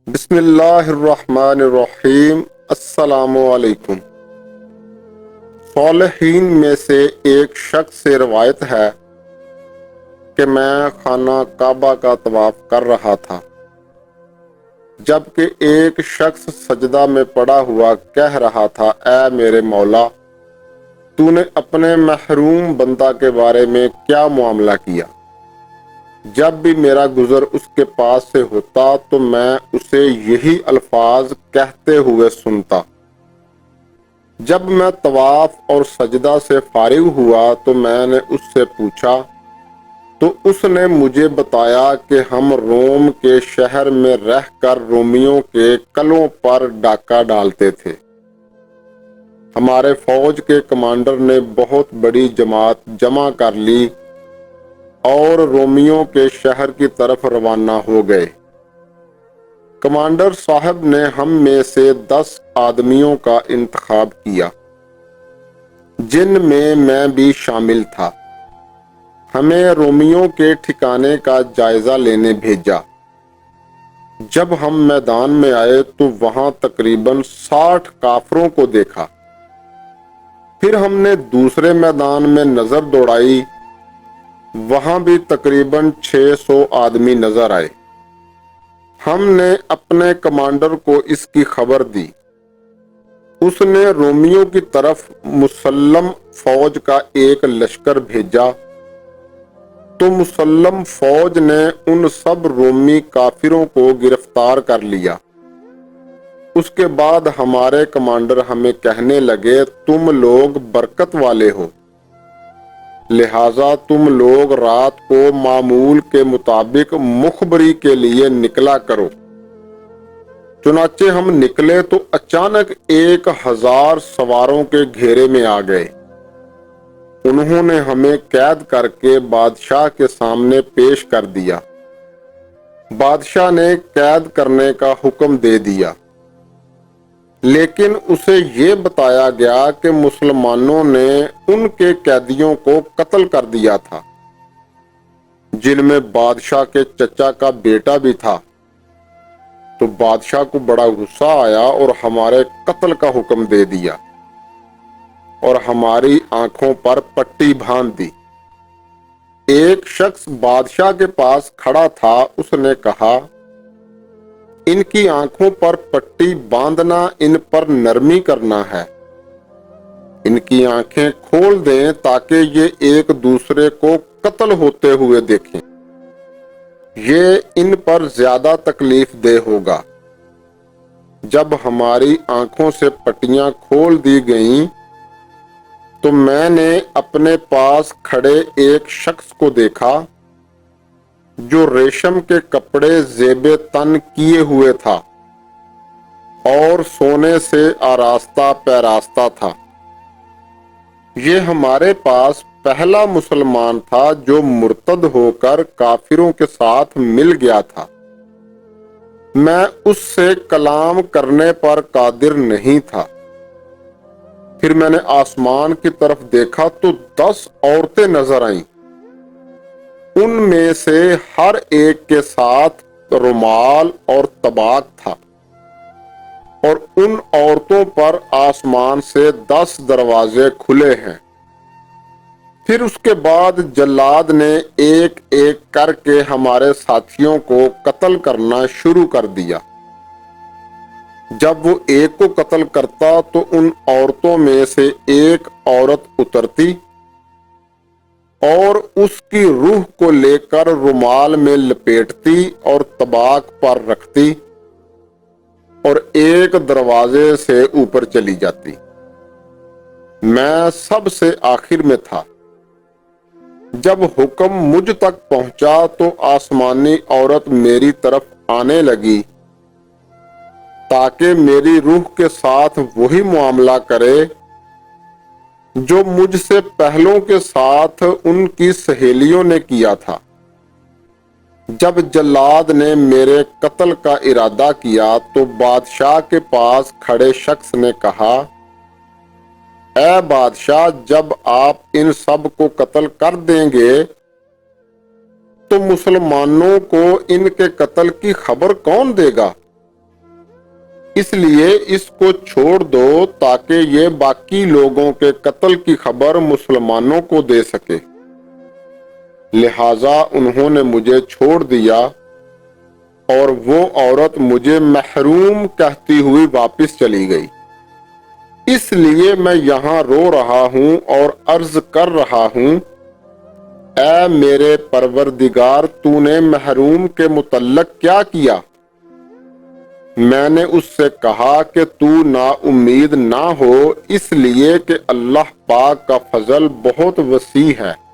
بسم اللہ الرحمن الرحیم۔ السلام علیکم۔ صالحین میں سے ایک شخص سے روایت ہے کہ میں خانہ کعبہ کا طواف کر رہا تھا، جبکہ ایک شخص سجدہ میں پڑا ہوا کہہ رہا تھا، اے میرے مولا، تو نے اپنے محروم بندہ کے بارے میں کیا معاملہ کیا؟ جب بھی میرا گزر اس کے پاس سے ہوتا تو میں اسے یہی الفاظ کہتے ہوئے سنتا۔ جب میں طواف اور سجدہ سے فارغ ہوا تو میں نے اس سے پوچھا تو اس نے مجھے بتایا کہ ہم روم کے شہر میں رہ کر رومیوں کے قلعوں پر ڈاکہ ڈالتے تھے۔ ہمارے فوج کے کمانڈر نے بہت بڑی جماعت جمع کر لی اور رومیوں کے شہر کی طرف روانہ ہو گئے۔ کمانڈر صاحب نے ہم میں سے 10 آدمیوں کا انتخاب کیا، جن میں بھی شامل تھا۔ ہمیں رومیوں کے ٹھکانے کا جائزہ لینے بھیجا۔ جب ہم میدان میں آئے تو وہاں تقریباً 60 کافروں کو دیکھا۔ پھر ہم نے دوسرے میدان میں نظر دوڑائی، وہاں بھی تقریباً 600 آدمی نظر آئے۔ ہم نے اپنے کمانڈر کو اس کی خبر دی۔ اس نے رومیوں کی طرف مسلم فوج کا ایک لشکر بھیجا تو مسلم فوج نے ان سب رومی کافروں کو گرفتار کر لیا۔ اس کے بعد ہمارے کمانڈر ہمیں کہنے لگے، تم لوگ برکت والے ہو، لہٰذا تم لوگ رات کو معمول کے مطابق مخبری کے لیے نکلا کرو۔ چنانچہ ہم نکلے تو اچانک 1000 سواروں کے گھیرے میں آ گئے۔ انہوں نے ہمیں قید کر کے بادشاہ کے سامنے پیش کر دیا۔ بادشاہ نے قید کرنے کا حکم دے دیا، لیکن اسے یہ بتایا گیا کہ مسلمانوں نے ان کے قیدیوں کو قتل کر دیا تھا، جن میں بادشاہ کے چچا کا بیٹا بھی تھا۔ تو بادشاہ کو بڑا غصہ آیا اور ہمارے قتل کا حکم دے دیا اور ہماری آنکھوں پر پٹی باندھ دی۔ ایک شخص بادشاہ کے پاس کھڑا تھا، اس نے کہا، ان کی آنکھوں پر پٹی باندھنا ان پر نرمی کرنا ہے، ان کی آنکھیں کھول دیں تاکہ یہ ایک دوسرے کو قتل ہوتے ہوئے دیکھیں، یہ ان پر زیادہ تکلیف دہ ہوگا۔ جب ہماری آنکھوں سے پٹیاں کھول دی گئیں تو میں نے اپنے پاس کھڑے ایک شخص کو دیکھا جو ریشم کے کپڑے زیب تن کیے ہوئے تھا اور سونے سے آراستہ پیراستہ تھا۔ یہ ہمارے پاس پہلا مسلمان تھا جو مرتد ہو کر کافروں کے ساتھ مل گیا تھا۔ میں اس سے کلام کرنے پر قادر نہیں تھا۔ پھر میں نے آسمان کی طرف دیکھا تو 10 عورتیں نظر آئیں۔ ان میں سے ہر ایک کے ساتھ رومال اور طباق تھا، اور ان عورتوں پر آسمان سے 10 دروازے کھلے ہیں۔ پھر اس کے بعد جلاد نے ایک ایک کر کے ہمارے ساتھیوں کو قتل کرنا شروع کر دیا۔ جب وہ ایک کو قتل کرتا تو ان عورتوں میں سے ایک عورت اترتی اور اس کی روح کو لے کر رومال میں لپیٹتی اور طباق پر رکھتی اور ایک دروازے سے اوپر چلی جاتی۔ میں سب سے آخر میں تھا۔ جب حکم مجھ تک پہنچا تو آسمانی عورت میری طرف آنے لگی تاکہ میری روح کے ساتھ وہی معاملہ کرے جو مجھ سے پہلوں کے ساتھ ان کی سہیلیوں نے کیا تھا۔ جب جلاد نے میرے قتل کا ارادہ کیا تو بادشاہ کے پاس کھڑے شخص نے کہا، اے بادشاہ، جب آپ ان سب کو قتل کر دیں گے تو مسلمانوں کو ان کے قتل کی خبر کون دے گا؟ اس لیے اس کو چھوڑ دو تاکہ یہ باقی لوگوں کے قتل کی خبر مسلمانوں کو دے سکے۔ لہٰذا انہوں نے مجھے چھوڑ دیا اور وہ عورت مجھے محروم کہتی ہوئی واپس چلی گئی۔ اس لیے میں یہاں رو رہا ہوں اور عرض کر رہا ہوں، اے میرے پروردگار، تو نے محروم کے متعلق کیا کیا؟ میں نے اس سے کہا کہ تو نا امید نہ ہو، اس لیے کہ اللہ پاک کا فضل بہت وسیع ہے۔